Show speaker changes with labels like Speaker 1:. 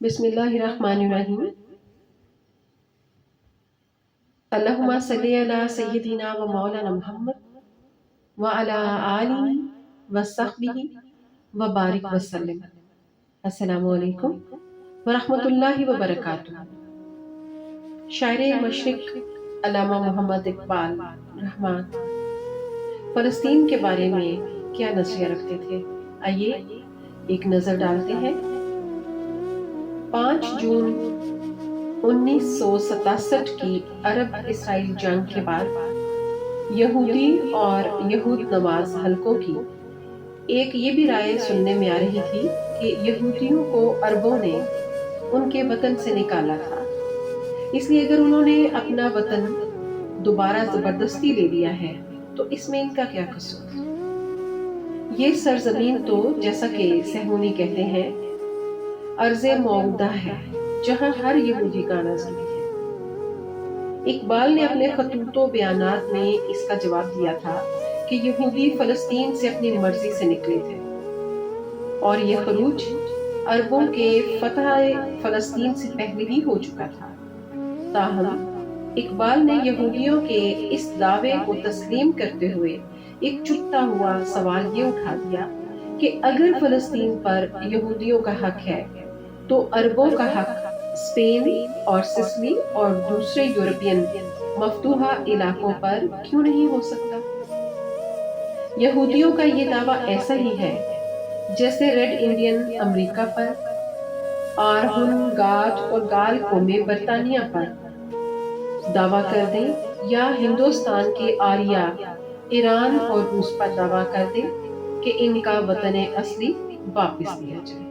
Speaker 1: بسم اللہ الرحمن الرحیم۔ اللہم صلی علی سیدنا و مولانا محمد وعلی آلہ وصحبہ وبارک وسلم۔ السلام علیکم ورحمۃ اللہ وبرکاتہ۔ شاعر مشرق علامہ محمد اقبال رحمٰ فلسطین کے بارے میں کیا نظریہ رکھتے تھے، آئیے ایک نظر ڈالتے ہیں۔ 5 جون 1967 کی عرب اسرائیل جنگ کے بعد یہودی اور یہود نواز حلقوں کی ایک یہ بھی رائے سننے میں آ رہی تھی کہ یہودیوں کو عربوں نے ان کے وطن سے نکالا تھا، اس لیے اگر انہوں نے اپنا وطن دوبارہ زبردستی لے لیا ہے تو اس میں ان کا کیا قصور۔ یہ سرزمین تو جیسا کہ صہیونی کہتے ہیں ارض موعودہ ہے جہاں ہر یہودی کا آنا ضروری ہے۔ اقبال نے اپنے خطوط و بیانات میں اس کا جواب دیا تھا کہ یہودی فلسطین سے اپنی مرضی سے نکلے تھے اور یہ خروج عربوں کے فتح فلسطین سے پہلے ہی ہو چکا تھا۔ تاہم اقبال نے یہودیوں کے اس دعوے کو تسلیم کرتے ہوئے ایک چھٹا ہوا سوال یہ اٹھا دیا کہ اگر فلسطین پر یہودیوں کا حق ہے تو عربوں کا حق اسپین اور سسلی اور دوسرے یورپین مفتوحہ علاقوں پر کیوں نہیں ہو سکتا؟ یہودیوں کا یہ دعویٰ ایسا ہی ہے جیسے ریڈ انڈین امریکہ پر اور ہن گاٹ اور گال قومیں برطانیہ پر دعویٰ کر دیں، یا ہندوستان کے آریہ ایران اور روس پر دعویٰ کر دیں کہ ان کا وطن اصلی واپس لیا جائے۔